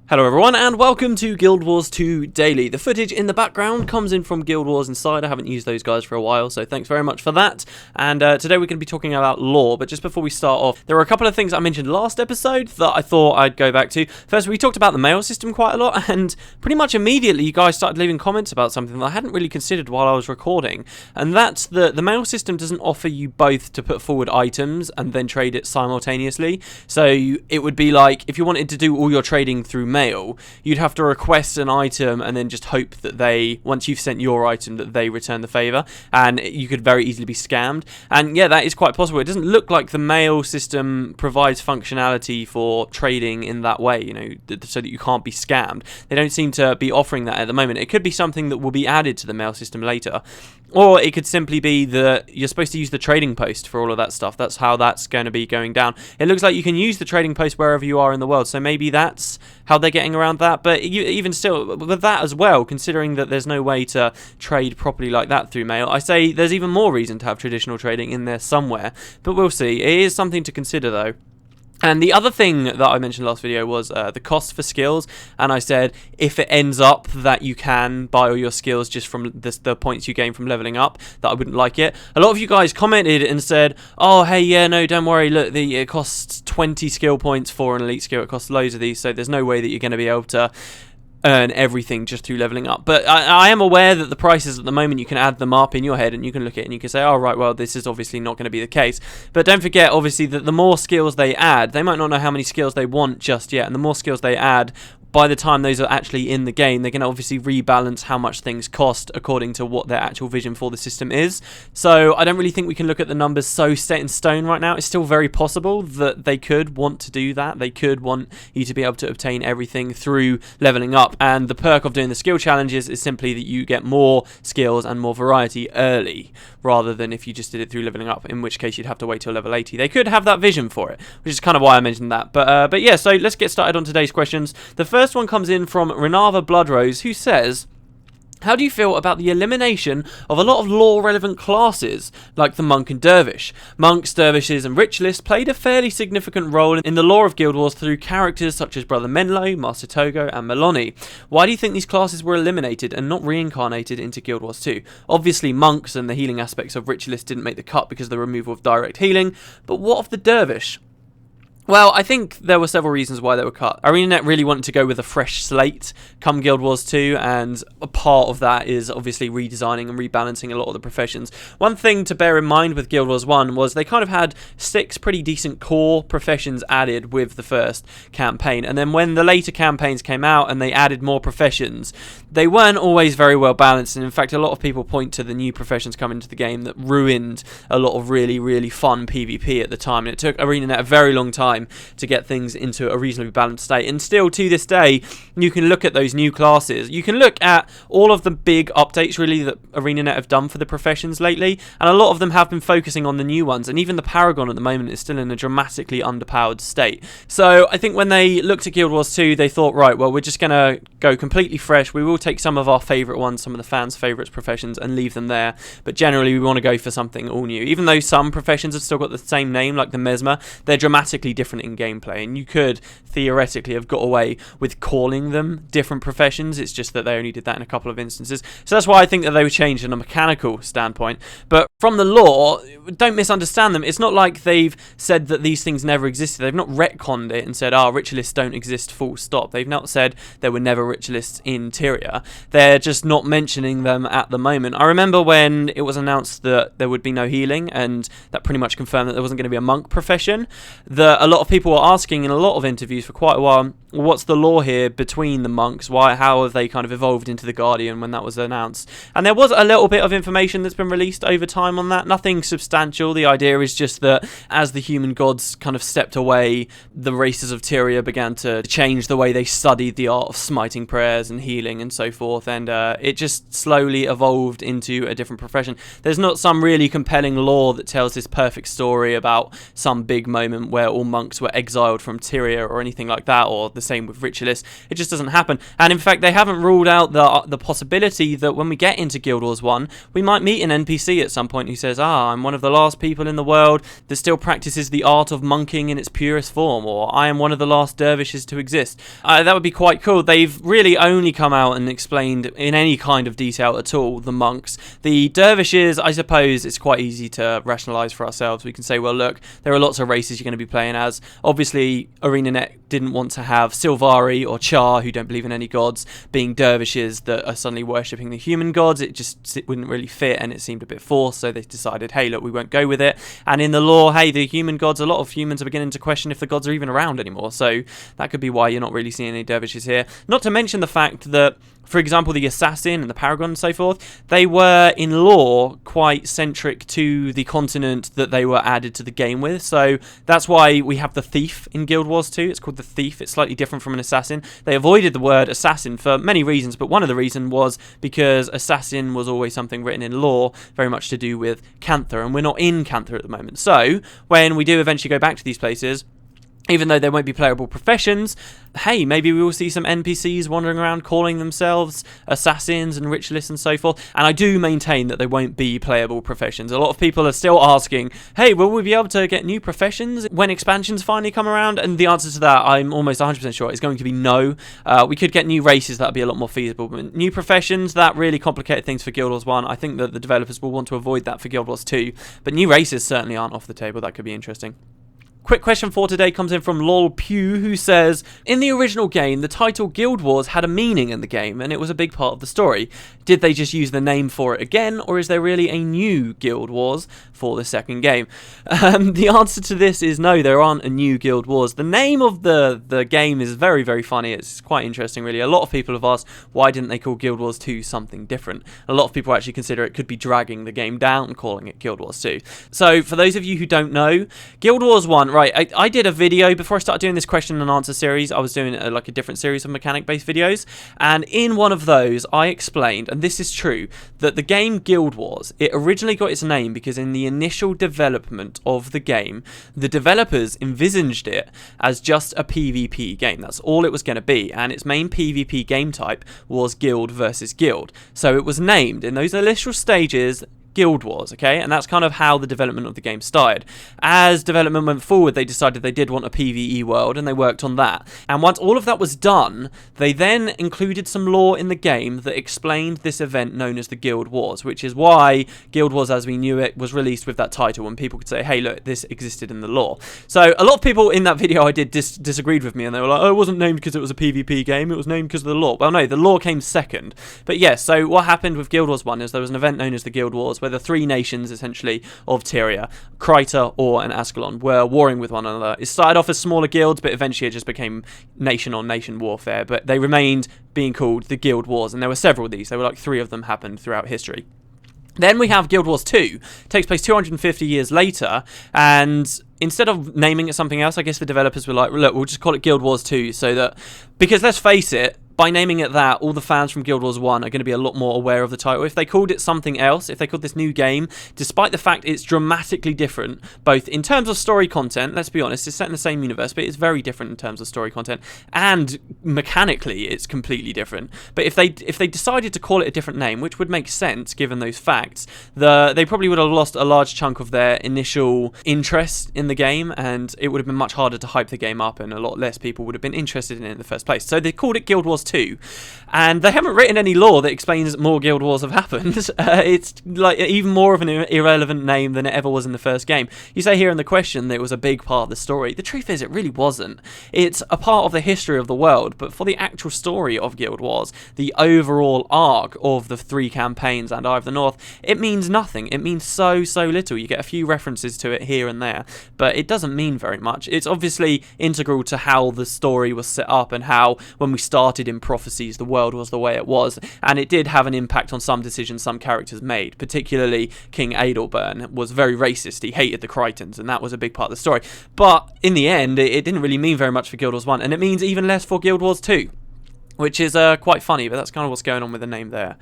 Hello everyone and welcome to Guild Wars 2 Daily. The footage in the background comes in from GWInsider. I haven't used those guys for a while, so thanks very much for that. And today we're going to be talking about lore, but just before we start off, there were a couple of things I mentioned last episode that I thought I'd go back to. First, we talked about the mail system quite a lot, and pretty much immediately you guys started leaving comments about something that I hadn't really considered while I was recording, and that's that the mail system doesn't offer you both to put forward items and then trade it simultaneously. So it would be like, if you wanted to do all your trading through mail, you'd have to request an item and then just hope that they, once you've sent your item, that they return the favour, and you could very easily be scammed. And yeah, that is quite possible. It doesn't look like the mail system provides functionality for trading in that way, you know, so that you can't be scammed. They don't seem to be offering that at the moment. It could be something that will be added to the mail system later. Or it could simply be that you're supposed to use the trading post for all of that stuff. That's how that's going to be going down. It looks like you can use the trading post wherever you are in the world, so maybe that's how they're getting around that. But even still, with that as well, considering that there's no way to trade properly like that through mail, I say there's even more reason to have traditional trading in there somewhere. But we'll see. It is something to consider, though. And the other thing that I mentioned last video was the cost for skills, and I said if it ends up that you can buy all your skills just from the points you gain from leveling up, that I wouldn't like it. A lot of you guys commented and said, oh hey, yeah, no, don't worry, look, it costs 20 skill points for an elite skill, it costs loads of these, so there's no way that you're going to be able to earn everything just through leveling up. But I am aware that the prices at the moment, you can add them up in your head and you can look at it and you can say, oh right, well this is obviously not going to be the case. But don't forget obviously that the more skills they add, they might not know how many skills they want just yet, and the more skills they add, by the time those are actually in the game, they're going to obviously rebalance how much things cost according to what their actual vision for the system is. So I don't really think we can look at the numbers so set in stone right now. It's still very possible that they could want to do that. They could want you to be able to obtain everything through leveling up. And the perk of doing the skill challenges is simply that you get more skills and more variety early, rather than if you just did it through leveling up, in which case you'd have to wait till level 80. They could have that vision for it, which is kind of why I mentioned that. But yeah, so let's get started on today's questions. The first one comes in from Renava Bloodrose, who says, how do you feel about the elimination of a lot of lore-relevant classes, like the Monk and Dervish? Monks, Dervishes and Ritualists played a fairly significant role in the lore of Guild Wars through characters such as Brother Menlo, Master Togo and Meloni. Why do you think these classes were eliminated and not reincarnated into Guild Wars 2? Obviously, Monks and the healing aspects of Ritualists didn't make the cut because of the removal of direct healing, but what of the Dervish? Well, I think there were several reasons why they were cut. ArenaNet really wanted to go with a fresh slate come Guild Wars 2, and a part of that is obviously redesigning and rebalancing a lot of the professions. One thing to bear in mind with Guild Wars 1 was they kind of had 6 pretty decent core professions added with the first campaign, and then when the later campaigns came out and they added more professions, they weren't always very well balanced, and in fact a lot of people point to the new professions coming into the game that ruined a lot of really, really fun PvP at the time, and it took ArenaNet a very long time to get things into a reasonably balanced state. And still to this day, you can look at those new classes. You can look at all of the big updates really that ArenaNet have done for the professions lately, and a lot of them have been focusing on the new ones, and even the Paragon at the moment is still in a dramatically underpowered state. So I think when they looked at Guild Wars 2, they thought, right, well, we're just going to go completely fresh. We will take some of our favourite ones, some of the fans' favourites professions, and leave them there, but generally we want to go for something all new. Even though some professions have still got the same name, like the Mesmer, they're dramatically different in gameplay, and you could theoretically have got away with calling them different professions. It's just that they only did that in a couple of instances, so that's why I think that they were changed in a mechanical standpoint. But from the lore, don't misunderstand them. It's not like they've said that these things never existed. They've not retconned it and said, ritualists don't exist full stop. They've not said there were never ritualists in Tyria. They're just not mentioning them at the moment. I remember when it was announced that there would be no healing, and that pretty much confirmed that there wasn't going to be a monk profession, that a lot of people were asking in a lot of interviews for quite a while, what's the lore here between the monks? How have they kind of evolved into the Guardian when that was announced? And there was a little bit of information that's been released over time on that. Nothing substantial. The idea is just that as the human gods kind of stepped away, the races of Tyria began to change the way they studied the art of smiting prayers and healing and so forth, and it just slowly evolved into a different profession. There's not some really compelling lore that tells this perfect story about some big moment where all monks monks were exiled from Tyria or anything like that, or the same with Ritualists. It just doesn't happen. And in fact, they haven't ruled out the possibility that when we get into Guild Wars 1, we might meet an NPC at some point who says, I'm one of the last people in the world that still practices the art of monking in its purest form, or I am one of the last dervishes to exist. That would be quite cool. They've really only come out and explained in any kind of detail at all the monks. The dervishes, I suppose it's quite easy to rationalise for ourselves. We can say, well, look, there are lots of races you're going to be playing as. Obviously, ArenaNet didn't want to have Sylvari or Char, who don't believe in any gods, being dervishes that are suddenly worshipping the human gods. It wouldn't really fit, and it seemed a bit forced, so they decided, hey, look, we won't go with it. And in the lore, hey, the human gods, a lot of humans are beginning to question if the gods are even around anymore, so that could be why you're not really seeing any dervishes here. Not to mention the fact that, for example, the Assassin and the Paragon and so forth, they were, in lore, quite centric to the continent that they were added to the game with. So that's why we have the Thief in Guild Wars 2. It's called the Thief. It's slightly different from an Assassin. They avoided the word Assassin for many reasons, but one of the reasons was because Assassin was always something written in lore, very much to do with Cantha, and we're not in Cantha at the moment. So when we do eventually go back to these places, even though they won't be playable professions, hey, maybe we will see some NPCs wandering around calling themselves assassins and ritualists and so forth. And I do maintain that they won't be playable professions. A lot of people are still asking, hey, will we be able to get new professions when expansions finally come around? And the answer to that, I'm almost 100% sure, is going to be no. We could get new races, that would be a lot more feasible. But new professions, that really complicated things for Guild Wars 1. I think that the developers will want to avoid that for Guild Wars 2. But new races certainly aren't off the table. That could be interesting. Quick question for today comes in from Lol Pew, who says, in the original game, the title Guild Wars had a meaning in the game, and it was a big part of the story. Did they just use the name for it again, or is there really a new Guild Wars for the second game? The answer to this is no, there aren't a new Guild Wars. The name of the game is very, very funny. It's quite interesting, really. A lot of people have asked, why didn't they call Guild Wars 2 something different? A lot of people actually consider it could be dragging the game down and calling it Guild Wars 2. So, for those of you who don't know, Guild Wars 1, right, I did a video before I started doing this question and answer series. I was doing like a different series of mechanic-based videos, and in one of those, I explained, and this is true, that the game Guild Wars, it originally got its name because in the initial development of the game, the developers envisaged it as just a PvP game. That's all it was going to be, and its main PvP game type was guild versus guild. So it was named in those initial stages Guild Wars, okay? And that's kind of how the development of the game started. As development went forward, they decided they did want a PvE world, and they worked on that. And once all of that was done, they then included some lore in the game that explained this event known as the Guild Wars, which is why Guild Wars as we knew it was released with that title, and people could say, hey, look, this existed in the lore. So a lot of people in that video I did disagreed with me, and they were like, oh, it wasn't named because it was a PvP game, it was named because of the lore. Well, no, the lore came second. But yes, so what happened with Guild Wars 1 is there was an event known as the Guild Wars, where the three nations, essentially, of Tyria, Kryta, Or, and Ascalon, were warring with one another. It started off as smaller guilds, but eventually it just became nation-on-nation warfare, but they remained being called the Guild Wars, and there were several of these. There were like 3 of them happened throughout history. Then we have Guild Wars 2. It takes place 250 years later, and instead of naming it something else, I guess the developers were like, look, we'll just call it Guild Wars 2, so that, because let's face it, by naming it that, all the fans from Guild Wars 1 are going to be a lot more aware of the title. If they called it something else, if they called this new game, despite the fact it's dramatically different, both in terms of story content, let's be honest, it's set in the same universe, but it's very different in terms of story content, and mechanically it's completely different. But if they decided to call it a different name, which would make sense given those facts, they probably would have lost a large chunk of their initial interest in the game, and it would have been much harder to hype the game up, and a lot less people would have been interested in it in the first place. So they called it Guild Wars 2, and they haven't written any lore that explains more Guild Wars have happened. It's like even more of an irrelevant name than it ever was in the first game. You say here in the question that it was a big part of the story. The truth is, it really wasn't. It's a part of the history of the world, but for the actual story of Guild Wars, the overall arc of the 3 campaigns and Eye of the North, it means nothing. It means so little. You get a few references to it here and there, but it doesn't mean very much. It's obviously integral to how the story was set up and how, when we started in Prophecies, the world was the way it was, and it did have an impact on some decisions some characters made. Particularly King Adalburn was very racist. He hated the Crichtons, and that was a big part of the story. But in the end, it didn't really mean very much for Guild Wars 1, and it means even less for Guild Wars 2, which is quite funny, but that's kind of what's going on with the name there.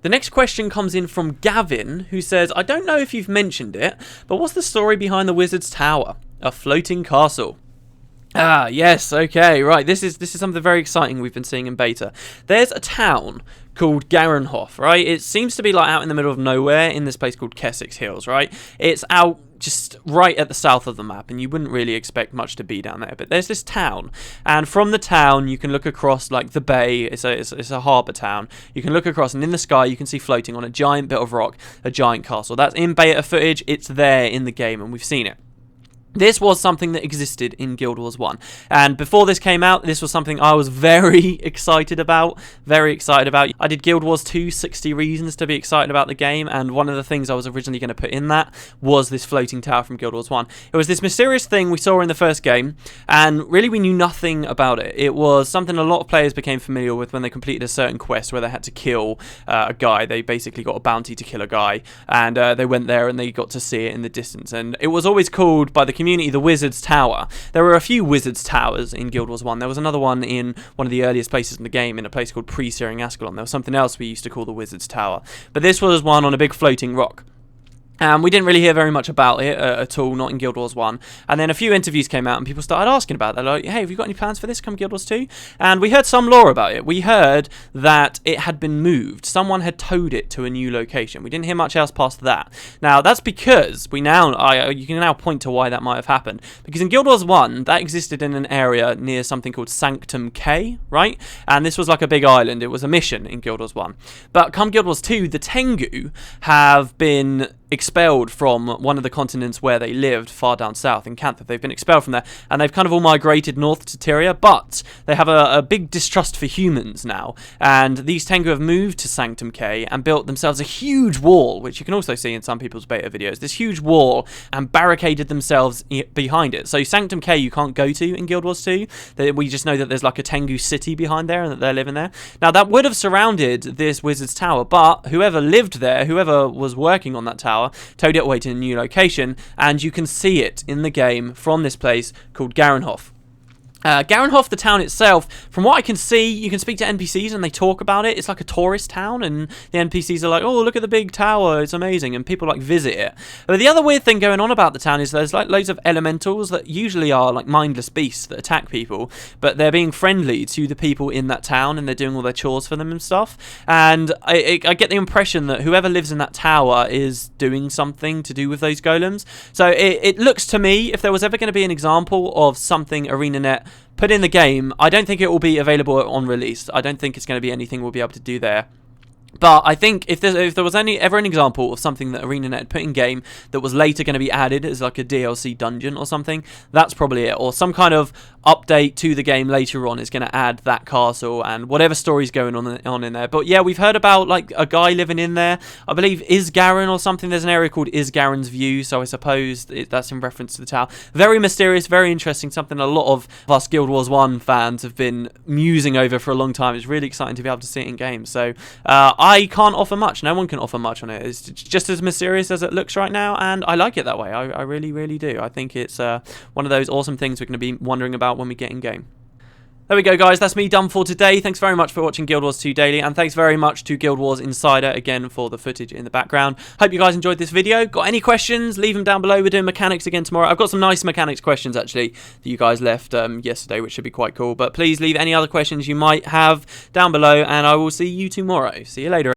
The next question comes in from Gavin, who says, I don't know if you've mentioned it, but what's the story behind the Wizard's Tower? A floating castle. Ah, yes, okay, right. This is something very exciting we've been seeing in beta. There's a town called Garenhof, right? It seems to be like out in the middle of nowhere in this place called Kessex Hills, right? It's out just right at the south of the map, and you wouldn't really expect much to be down there. But there's this town, and from the town you can look across like the bay. It's a harbour town. You can look across, and in the sky you can see floating on a giant bit of rock a giant castle. That's in beta footage. It's there in the game, and we've seen it. This was something that existed in Guild Wars 1, and before this came out, this was something I was very excited about, I did Guild Wars 2, 60 Reasons to be excited about the game, and one of the things I was originally going to put in that was this floating tower from Guild Wars 1. It was this mysterious thing we saw in the first game, and really we knew nothing about it. It was something a lot of players became familiar with when they completed a certain quest where they had to kill a guy. They basically got a bounty to kill a guy, and they went there and they got to see it in the distance, and it was always called by the community the Wizard's Tower. There were a few Wizard's Towers in Guild Wars 1. There was another one in one of the earliest places in the game, in a place called Pre-Searing Ascalon. There was something else we used to call the Wizard's Tower. But this was one on a big floating rock. We didn't really hear very much about it at all, not in Guild Wars 1. And then a few interviews came out and people started asking about it. They're like, hey, have you got any plans for this come Guild Wars 2? And we heard some lore about it. We heard that it had been moved. Someone had towed it to a new location. We didn't hear much else past that. Now, that's because you can now point to why that might have happened. Because in Guild Wars 1, that existed in an area near something called Sanctum K, right? And this was like a big island. It was a mission in Guild Wars 1. But come Guild Wars 2, the Tengu have been expelled from one of the continents where they lived, far down south in Cantha. They've been expelled from there, and they've kind of all migrated north to Tyria, but they have a big distrust for humans now, and these Tengu have moved to Sanctum K and built themselves a huge wall, which you can also see in some people's beta videos, this huge wall, and barricaded themselves behind it. So Sanctum K you can't go to in Guild Wars 2, we just know that there's like a Tengu city behind there and that they're living there. Now that would have surrounded this Wizard's Tower, but whoever lived there, whoever was working on that tower, towed it away to a new location, and you can see it in the game from this place called Garenhof. Garenhof, the town itself, from what I can see, you can speak to NPCs and they talk about it. It's like a tourist town, and the NPCs are like, oh, look at the big tower, it's amazing, and people like visit it. But the other weird thing going on about the town is there's like loads of elementals that usually are like mindless beasts that attack people, but they're being friendly to the people in that town, and they're doing all their chores for them and stuff. And I get the impression that whoever lives in that tower is doing something to do with those golems. So it looks to me, if there was ever going to be an example of something ArenaNet put in the game, I don't think it will be available on release. I don't think it's going to be anything we'll be able to do there. But I think if there was ever an example of something that ArenaNet put in game that was later going to be added as like a DLC dungeon or something, that's probably it. Or some kind of update to the game later on is going to add that castle and whatever story's going on in there. But yeah, we've heard about like a guy living in there. I believe Isgaren or something. There's an area called Isgaren's View, so I suppose that's in reference to the tower. Very mysterious, very interesting. Something a lot of us Guild Wars 1 fans have been musing over for a long time. It's really exciting to be able to see it in game. So I can't offer much. No one can offer much on it. It's just as mysterious as it looks right now, and I like it that way. I really, really do. I think it's one of those awesome things we're going to be wondering about when we get in game. There we go, guys. That's me done for today. Thanks very much for watching Guild Wars 2 Daily, and thanks very much to GWInsider again for the footage in the background. Hope you guys enjoyed this video. Got any questions? Leave them down below. We're doing mechanics again tomorrow. I've got some nice mechanics questions, actually, that you guys left yesterday, which should be quite cool. But please leave any other questions you might have down below, and I will see you tomorrow. See you later.